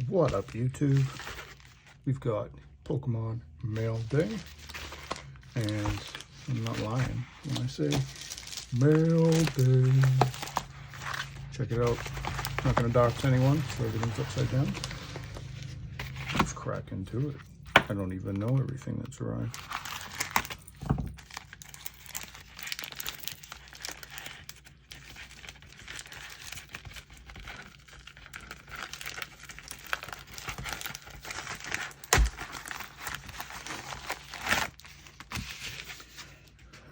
What up, YouTube? We've got Pokemon Mail Day, and I'm not lying when I say Mail Day. Check it out. I'm not going to dox anyone, so everything's upside down. Let's crack into it. I don't even know everything that's arrived.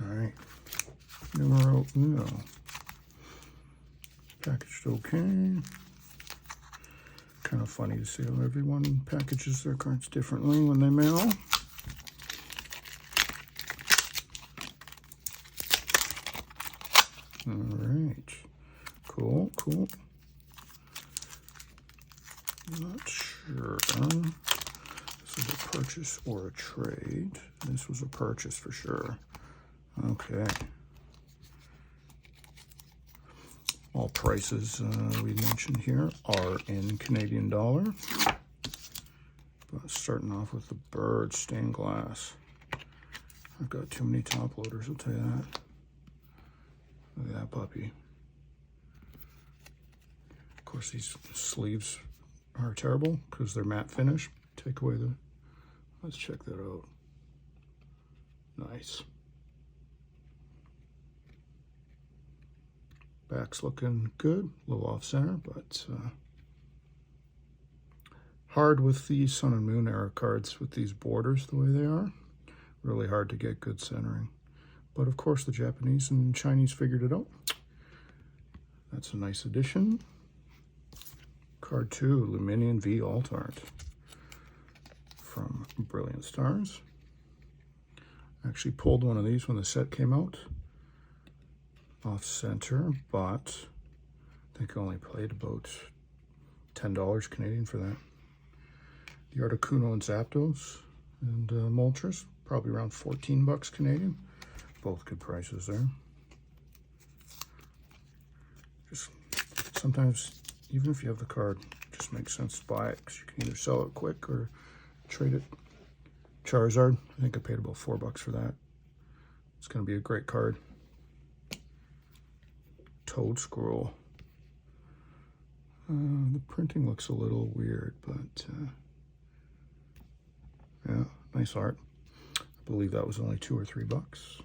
Alright, numero uno. Packaged okay. Kind of funny to see how everyone packages their cards differently when they mail. Alright, cool. Not sure. This is a purchase or a trade. This was a purchase for sure. Okay. All prices we mentioned here are in Canadian dollar. But starting off with the bird stained glass. I've got too many top loaders, I'll tell you that. Look at that puppy. Of course, these sleeves are terrible because they're matte finish. Take away the... Let's check that out. Nice. Back's looking good, a little off center, but hard with the Sun and Moon era cards with these borders the way they are. Really hard to get good centering. But of course the Japanese and Chinese figured it out. That's a nice addition. Card 2, Luminion V Alt Art from Brilliant Stars. Actually pulled one of these when the set came out. Off center, but I think I only paid about $10 Canadian for that. The Articuno and Zapdos and Moltres, probably around 14 bucks Canadian. Both good prices there. Just sometimes, even if you have the card, it just makes sense to buy it because you can either sell it quick or trade it. Charizard, I think I paid about 4 bucks for that. It's going to be a great card. Toad Scroll. The printing looks a little weird, but yeah, nice art. I believe that was only 2 or 3 bucks.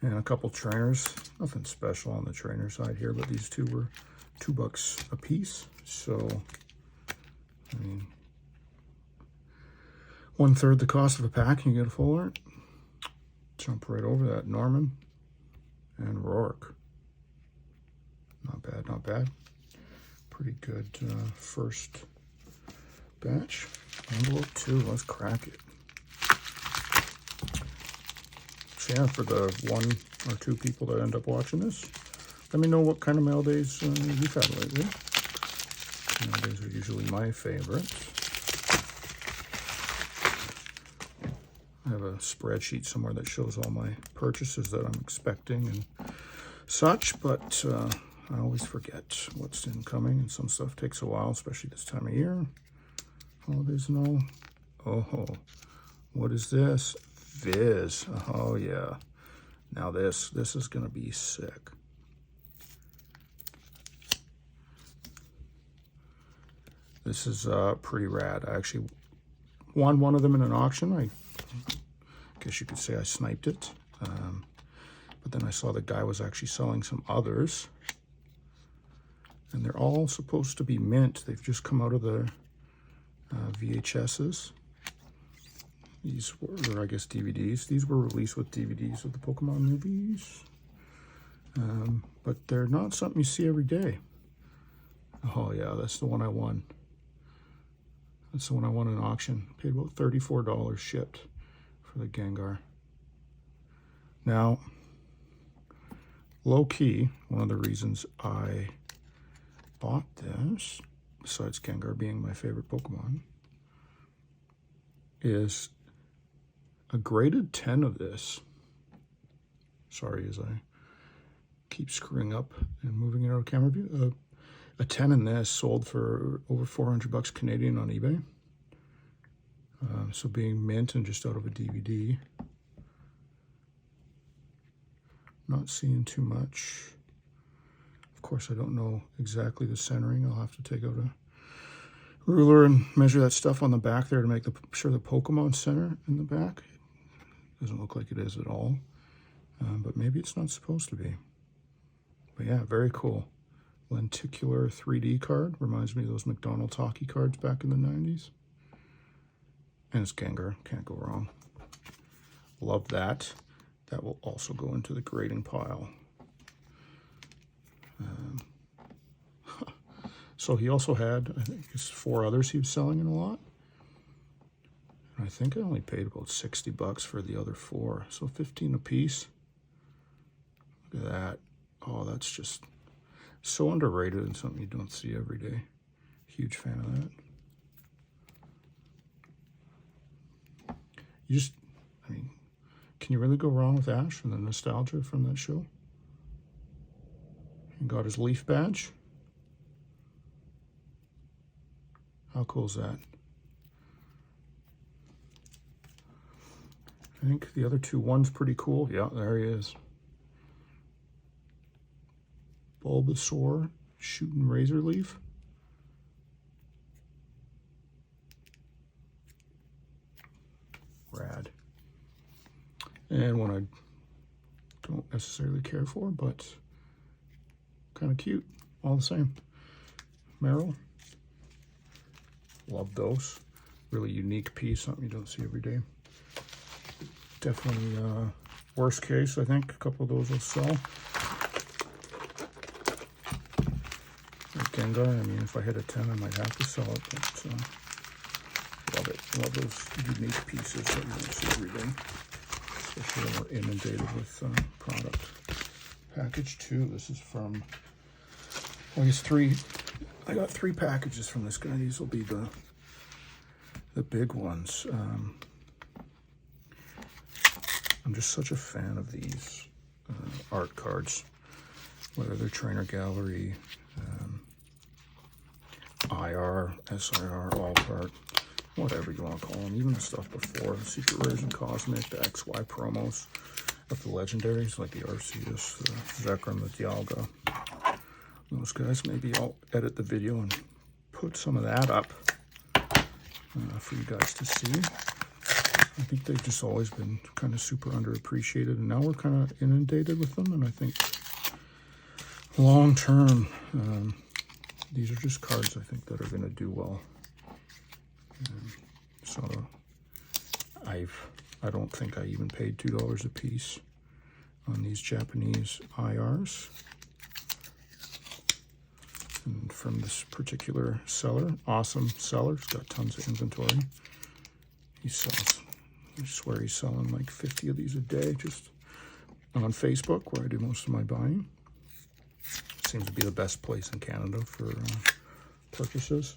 And a couple trainers. Nothing special on the trainer side here, but these two were 2 bucks a piece. So, I mean, 1/3 the cost of a pack, and you get a full art. Jump right over that. Norman and Rourke. Not bad, not bad. Pretty good first batch. Envelope 2, let's crack it. So yeah, for the 1 or 2 people that end up watching this, let me know what kind of mail days you've had lately. Mail days are usually my favorite. I have a spreadsheet somewhere that shows all my purchases that I'm expecting and such, but I always forget what's incoming, and some stuff takes a while, especially this time of year. Holidays and all. Oh, what is this? Viz. Oh, yeah. Now this is going to be sick. This is pretty rad. I actually won one of them in an auction. I guess you could say I sniped it. But then I saw the guy was actually selling some others. And they're all supposed to be mint. They've just come out of the VHSs. These were, I guess, DVDs. These were released with DVDs of the Pokemon movies. But they're not something you see every day. Oh, yeah, that's the one I won. That's the one I won in auction. Paid about $34 shipped for the Gengar. Now, low-key, one of the reasons I bought this, besides Gengar being my favorite Pokemon, is a graded 10 of this. Sorry, as I keep screwing up and moving it out of camera view. A 10 in this sold for over 400 bucks Canadian on eBay. So being mint and just out of a DVD. Not seeing too much. Of course, I don't know exactly the centering. I'll have to take out a ruler and measure that stuff on the back there to make sure the Pokemon center in the back. Doesn't look like it is at all. But maybe it's not supposed to be. But yeah, very cool. Lenticular 3D card. Reminds me of those McDonald's hockey cards back in the 90s. And it's Gengar. Can't go wrong. Love that. That will also go into the grading pile. So he also had, I think, 4 others he was selling in a lot. And I think I only paid about 60 bucks for the other 4. So 15 a piece. Look at that. Oh, that's just so underrated and something you don't see every day. Huge fan of that. I mean, can you really go wrong with Ash and the nostalgia from that show? He got his Leaf badge. How cool is that? I think the other 2, one's pretty cool. Yeah, there he is. Bulbasaur shooting Razor Leaf. Rad. And one I don't necessarily care for, but kind of cute all the same. Meryl. Love those. Really unique piece, something you don't see every day. Definitely worst case, I think. A couple of those will sell. Like Gengar, I mean, if I hit a 10, I might have to sell it, but love it. Love those unique pieces that you don't see every day. Especially when we're inundated with product. Package 2, this is from, well, I guess 3. I got 3 packages from this guy. These will be the big ones. I'm just such a fan of these art cards, whether they're Trainer Gallery, IR, SIR, Alt Art, whatever you want to call them. Even the stuff before, the Secret Rares and Cosmic, the XY promos of the legendaries, like the Arceus, the Zekrom, the Dialga. Those guys. Maybe I'll edit the video and put some of that up for you guys to see. I think they've just always been kind of super underappreciated, and now we're kind of inundated with them, and I think long term, these are just cards I think that are going to do well. So I don't think I even paid $2 a piece on these Japanese IRs. And from this particular seller, awesome seller, he's got tons of inventory. He sells, I swear he's selling like 50 of these a day just on Facebook, where I do most of my buying. Seems to be the best place in Canada for purchases.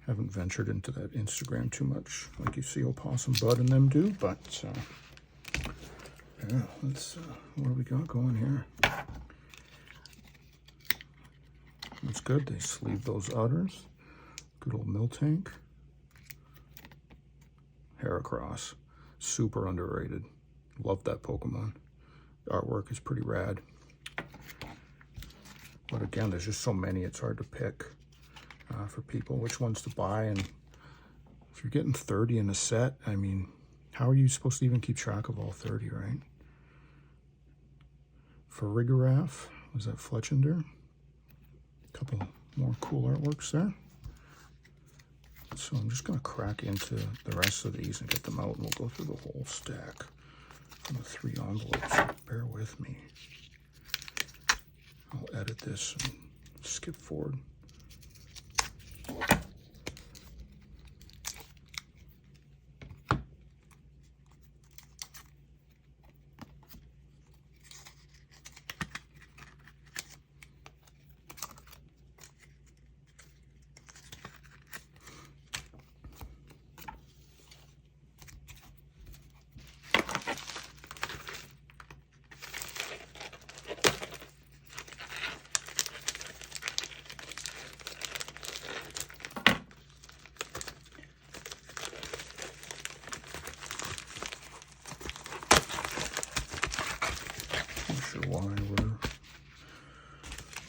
Haven't ventured into that Instagram too much like you see Opossum Bud and them do, but yeah, let's, what do we got going here? That's good. They sleeve those udders. Good old Miltank. Heracross. Super underrated. Love that Pokemon. The artwork is pretty rad. But again, there's just so many, it's hard to pick for people which ones to buy. And if you're getting 30 in a set, I mean, how are you supposed to even keep track of all 30, right? For Farigiraf, was that Fletchinder? Couple more cool artworks there. So I'm just going to crack into the rest of these and get them out, and we'll go through the whole stack from the 3 envelopes. So bear with me. I'll edit this and skip forward.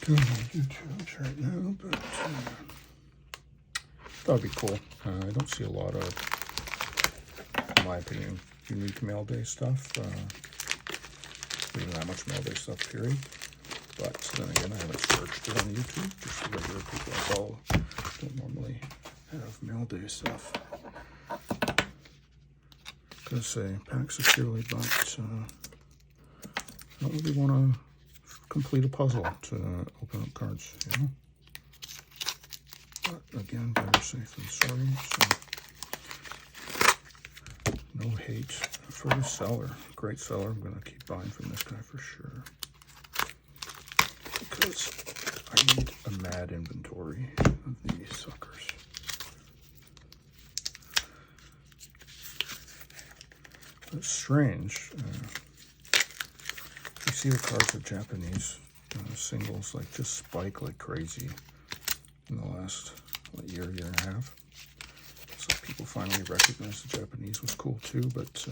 Don't want to do too much right now, but that would be cool. I don't see a lot of, in my opinion, unique mail day stuff. Even that much mail day stuff, period. But then again, I haven't searched it on YouTube. Just regular people I follow don't normally have mail day stuff. Gonna say pack securely, but I don't really want to complete a puzzle to open up cards, you know. But again, better safe than sorry. So no hate for the seller. Great seller. I'm gonna keep buying from this guy for sure, because I need a mad inventory of these suckers. It's strange. You see the cards of Japanese singles like just spike like crazy in the last year and a half. So people finally recognized the Japanese was cool too, but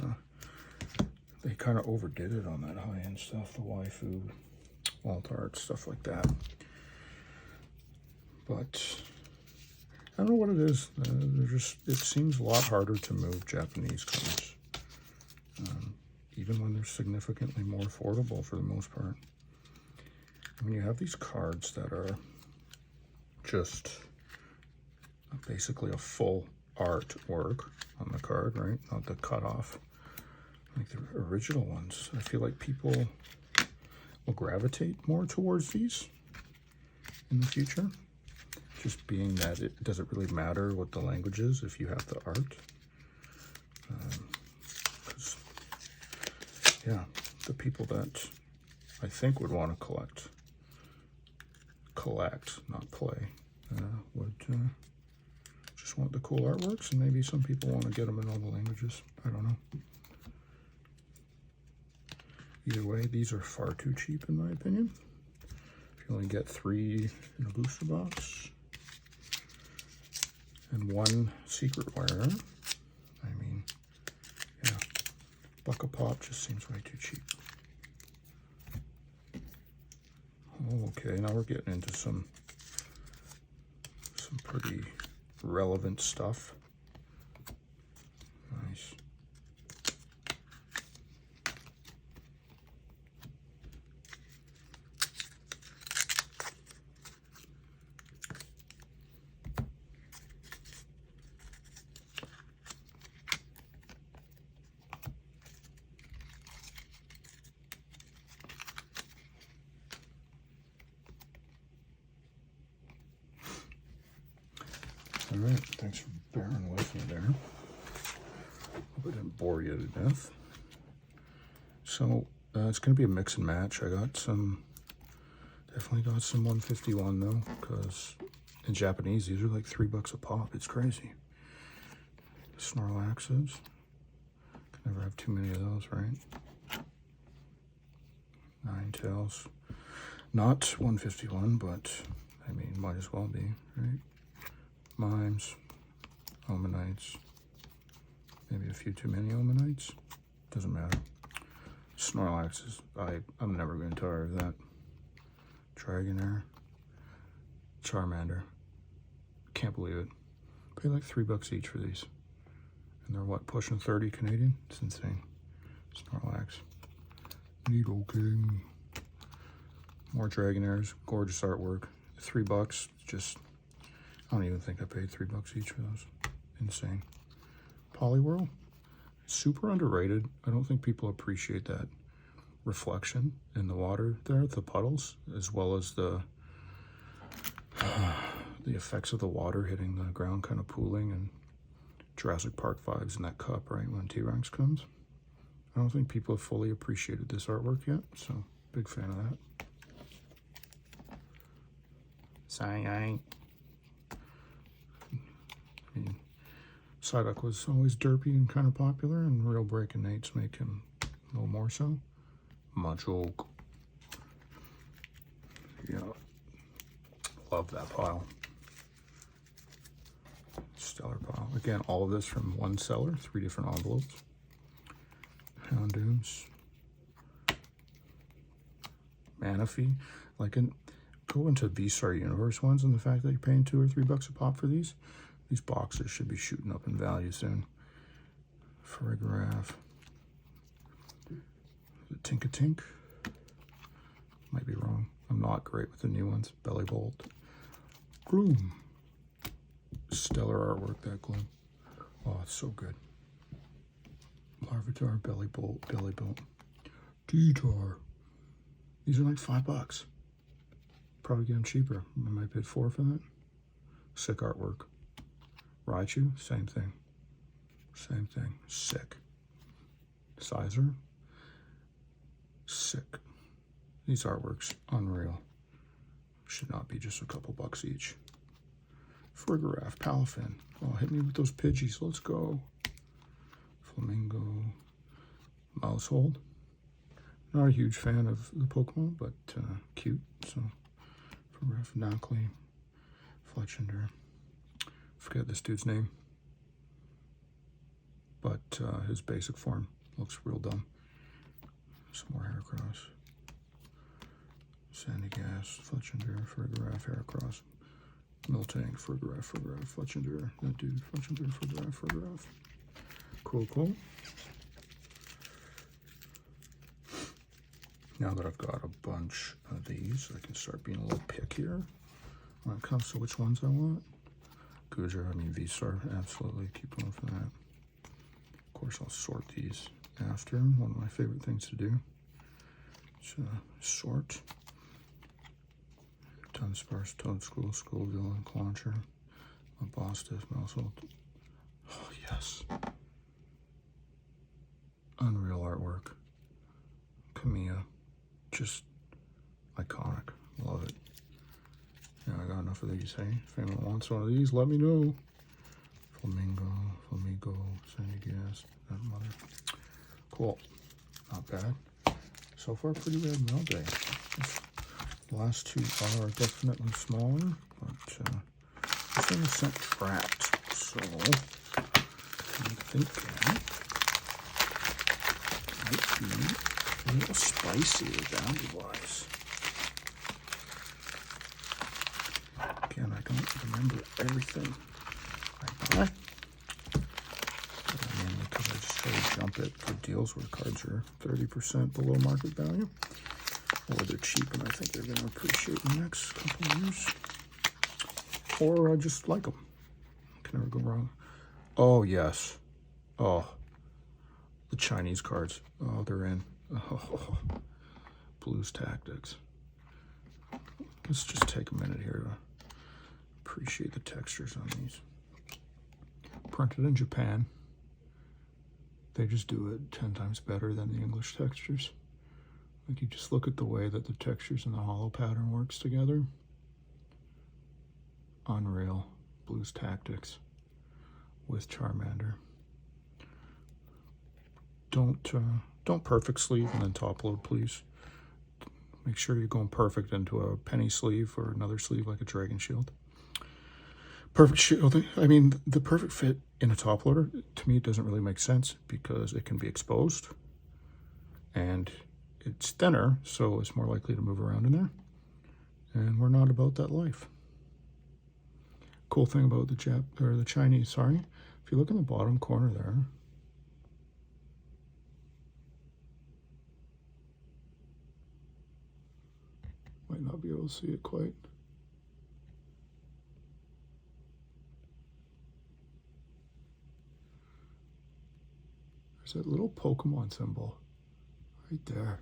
they kind of overdid it on that high-end stuff, the waifu, alt art, stuff like that. But I don't know what it is. It seems a lot harder to move Japanese cards. Even when they're significantly more affordable for the most part. I mean, you have these cards that are just basically a full artwork on the card, right? Not the cutoff, like the original ones. I feel like people will gravitate more towards these in the future. Just being that it doesn't really matter what the language is if you have the art. Yeah, the people that I think would want to collect, not play, would just want the cool artworks, and maybe some people want to get them in all the languages. I don't know. Either way, these are far too cheap in my opinion. If you only get 3 in a booster box and 1 secret wearer, I mean, yeah. Buck a pop just seems way too cheap. Oh, okay, now we're getting into some pretty relevant stuff. Nice. All right, thanks for bearing with me there. Hope I didn't bore you to death. So it's going to be a mix and match. I got definitely got some 151 though, because in Japanese these are like $3 a pop. It's crazy. Snorlaxes. Can never have too many of those, right? Ninetales. Not 151, but I mean, might as well be, right? Mimes, Omanites, maybe a few too many Omanites, doesn't matter. Snorlaxes, I'm never going to tire of that. Dragonair, Charmander, can't believe it. Pay like $3 each for these. And they're what, pushing 30 Canadian? It's insane. Snorlax, Nidoking, more Dragonairs, gorgeous artwork. $3, just... I don't even think I paid $3 each for those. Insane. Poliwhirl, super underrated. I don't think people appreciate that reflection in the water there, the puddles, as well as the effects of the water hitting the ground, kind of pooling, and Jurassic Park vibes in that cup, right, when T-Rex comes. I don't think people have fully appreciated this artwork yet, so big fan of that. Psy. Psyduck was always derpy and kind of popular, and Real Breaking Nates make him a little more so. Machoke. Yeah. Love that pile. Stellar pile. Again, all of this from one seller, 3 different envelopes. Houndooms. Manaphy. Like, go into VSAR Universe ones and the fact that you're paying $2 or $3 a pop for these boxes should be shooting up in value soon. Farigiraf. Tinkatink. Might be wrong. I'm not great with the new ones. Belly Bolt. Gloom. Stellar artwork, that Gloom. Oh, it's so good. Larvitar, Belly Bolt, Belly Bolt. Guitar. These are like $5. Probably get them cheaper. I might bid $4 for that. Sick artwork. Raichu, same thing. Same thing. Sick. Sizer. Sick. These artworks, unreal. Should not be just a couple bucks each. Farigiraf, Palafin. Oh, hit me with those Pidgeys. Let's go. Flamingo. Mousehold. Not a huge fan of the Pokemon, but cute. So, Farigiraf, Knockley, Fletchinder. Forget this dude's name. But his basic form looks real dumb. Some more Heracross. Sandygast, Fletchinder, Farigiraf, Heracross. Miltank, Farigiraf, Fletchinder. That dude, Fletchinder, Farigiraf. Cool, cool. Now that I've got a bunch of these, I can start being a little pickier when it comes to which ones I want. Gujar, I mean VSAR, absolutely. Keep going for that. Of course, I'll sort these after. One of my favorite things to do. So, sort. Dunsparce, Toadschool, Schoolville, and Clauncher. Mabostas, Mousehold. Oh, yes. Unreal artwork. Kamiya. Just iconic. Love it. Yeah, I got enough of these, hey? If anyone wants one of these, let me know. Flamingo, Sandygast, that mother. Cool. Not bad. So far, pretty red mail day. The last two are definitely smaller, but this one is sent trapped, so I'm thinking it might be a little spicy value-wise. Again, I don't remember everything I buy. Mainly because I just try to jump it for deals where cards are 30% below market value. Or they're cheap and I think they're going to appreciate in the next couple of years. Or I just like them. Can never go wrong. Oh, yes. Oh, the Chinese cards. Oh, they're in. Oh, Blues Tactics. Let's just take a minute here to appreciate the textures on these. Printed in Japan. They just do it 10 times better than the English textures. Like, you just look at the way that the textures and the hollow pattern works together. Unreal. Blues Tactics with Charmander. Don't perfect sleeve and then top load, please. Make sure you're going perfect into a penny sleeve or another sleeve like a Dragon Shield. Perfect shield. I mean, the perfect fit in a top loader, to me, it doesn't really make sense because it can be exposed and it's thinner, so it's more likely to move around in there. And we're not about that life. Cool thing about the Chinese, sorry. If you look in the bottom corner there, might not be able to see it quite. There's that little Pokemon symbol right there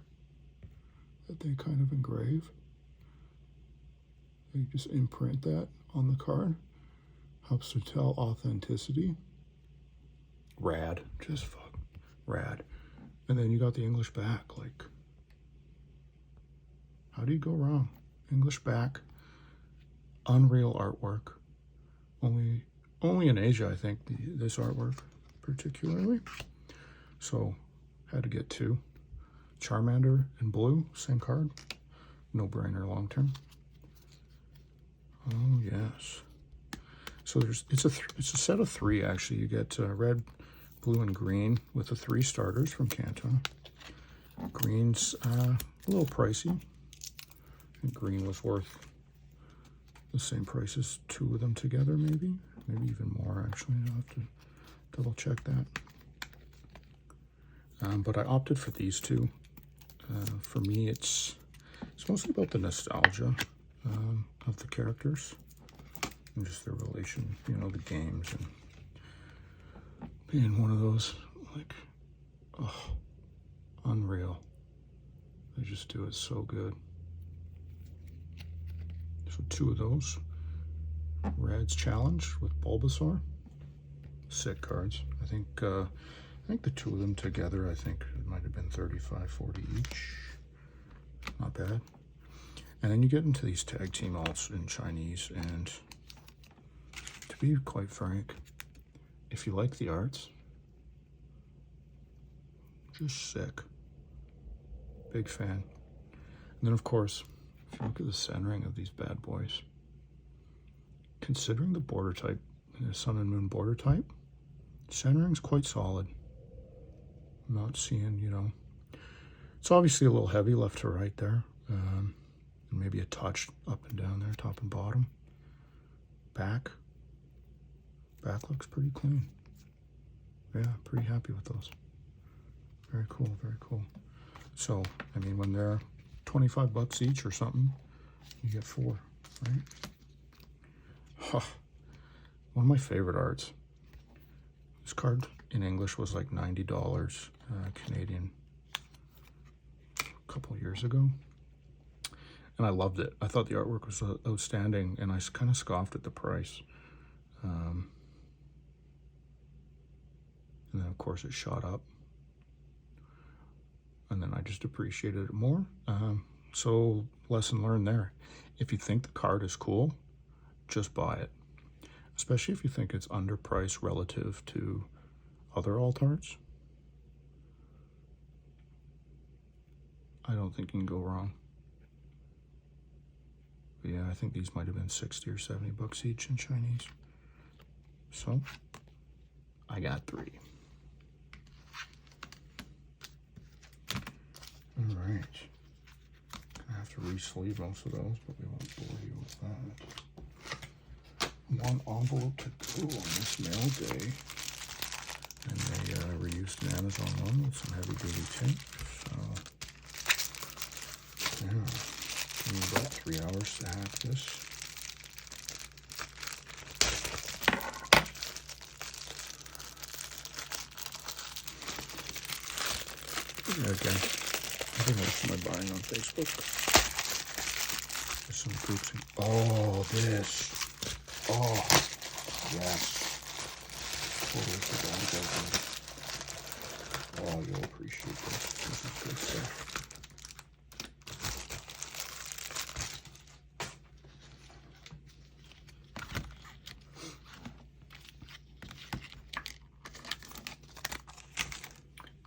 that they kind of engrave. They just imprint that on the card. Helps to tell authenticity. Rad. Just fuck. Rad. And then you got the English back. Like, how do you go wrong? English back. Unreal artwork. Only in Asia, I think, this artwork particularly. So, had to get two. Charmander in blue, same card. No-brainer long term. Oh, yes. So it's a set of three, actually. You get red, blue, and green with the 3 starters from Kanto. Green's a little pricey. I think green was worth the same price as 2 of them together, maybe even more actually. I'll have to double check that. But I opted for these 2. For me, it's mostly about the nostalgia of the characters and just their relation, you know, the games, and being one of those, like, oh, unreal. They just do it so good. So 2 of those. Reds Challenge with Bulbasaur. Sick cards. I think the 2 of them together, I think it might have been 35, 40 each. Not bad. And then you get into these tag team alts in Chinese, and to be quite frank, if you like the arts, just sick. Big fan. And then of course, if you look at the centering of these bad boys, considering the border type, the Sun and Moon border type, centering's quite solid. I'm not seeing, you know, it's obviously a little heavy left to right there, and maybe a touch up and down there, top and bottom. Back looks pretty clean. Yeah, pretty happy with those. Very cool, very cool. So, I mean, when they're 25 bucks each or something, you get 4, right? Huh. One of my favorite arts. This card in English was like $90 Canadian a couple of years ago. And I loved it. I thought the artwork was outstanding, and I kind of scoffed at the price. And then, of course, it shot up. And then I just appreciated it more. So, lesson learned there. If you think the card is cool, just buy it. Especially if you think it's underpriced relative to other alt arts. I don't think you can go wrong. But yeah, I think these might have been 60 or 70 bucks each in Chinese. So, I got 3. All right. Gonna have to re-sleeve most of those, but we won't bore you with that. 1 envelope to go on this mail day. And they reused an Amazon one with some heavy-duty tape. So, yeah. Give me about 3 hours to hack this. Yeah, again, I think most of my buying on Facebook. There's some groups. Oh, this. Oh, yes. Totally forgot about that. Oh, you'll appreciate this. This is good stuff.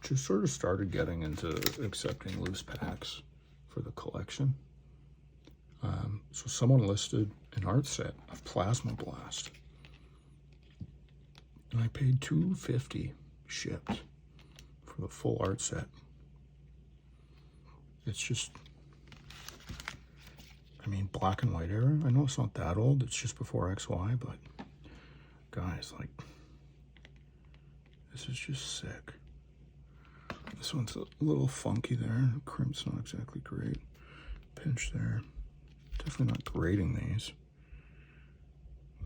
Just sort of started getting into accepting loose packs for the collection. So someone listed an art set of Plasma Blast, and I paid $2.50 shipped for the full art set. It's just, I mean, black and white era. I know it's not that old. It's just before XY, but guys, like, this is just sick. This one's a little funky there. The crimp's not exactly great. Pinch there. Definitely not grading these,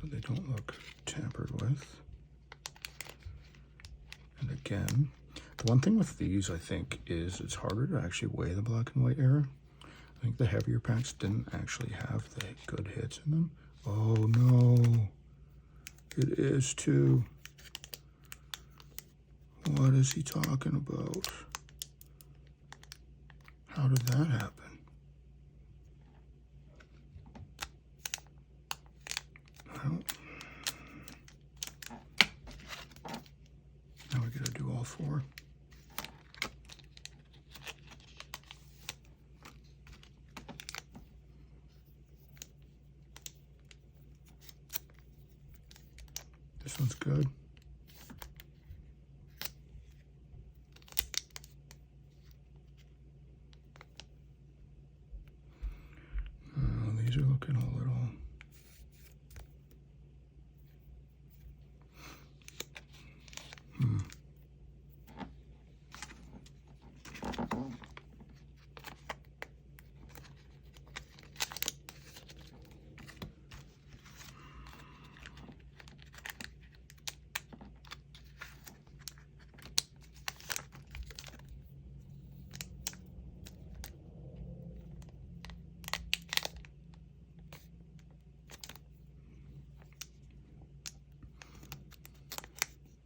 but they don't look tampered with. And again, the one thing with these, I think, is it's harder to actually weigh the black and white era. I think the heavier packs didn't actually have the good hits in them. Oh no, it is too. What is he talking about? How did that happen? Well, now we gotta do all 4. This one's good. These are looking a little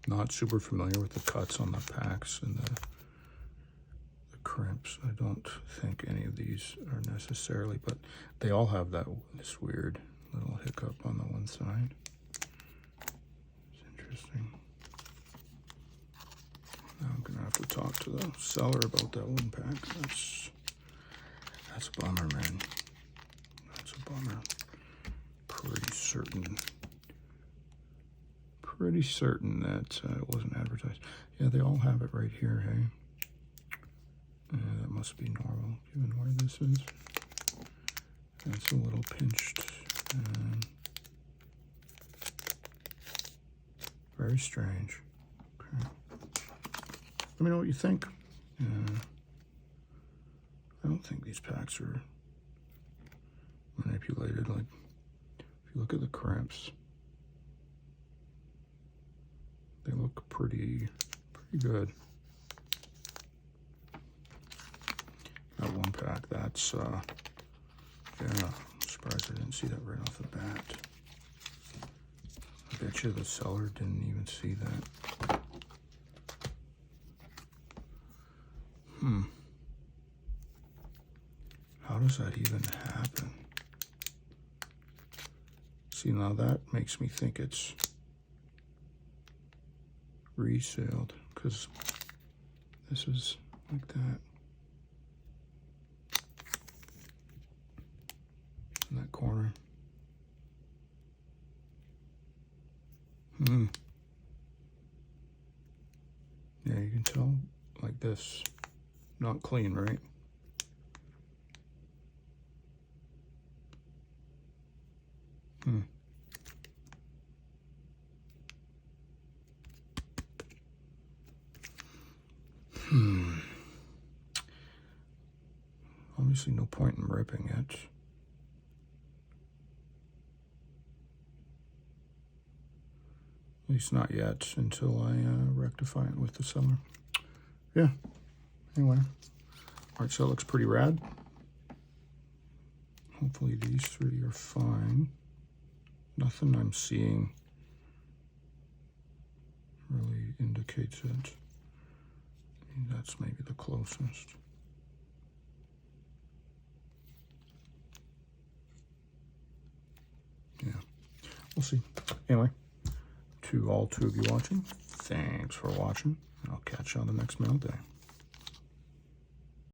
Not super familiar with the cuts on the packs and the crimps. I don't think any of these are necessarily, but they all have this weird little hiccup on the one side. It's interesting. Now I'm gonna have to talk to the seller about that one pack. That's a bummer, man. That's a bummer. Pretty certain that it wasn't advertised. Yeah, they all have it right here, hey? That must be normal, given where this is. That's a little pinched. Very strange. Okay. Let me know what you think. I don't think these packs are manipulated. Like, if you look at the crimps, they look pretty good. That one pack, that's, yeah, I'm surprised I didn't see that right off the bat. I bet you the seller didn't even see that. How does that even happen? See, now that makes me think it's resealed, because this is like that. In that corner. Yeah, you can tell like this. Not clean, right? Obviously no point in ripping it. At least not yet, until I rectify it with the seller. Yeah, anyway. Alright, so it looks pretty rad. Hopefully these three are fine. Nothing I'm seeing really indicates it. That's maybe the closest. Yeah, we'll see. Anyway, to all two of you watching, thanks for watching, and I'll catch you on the next mail day.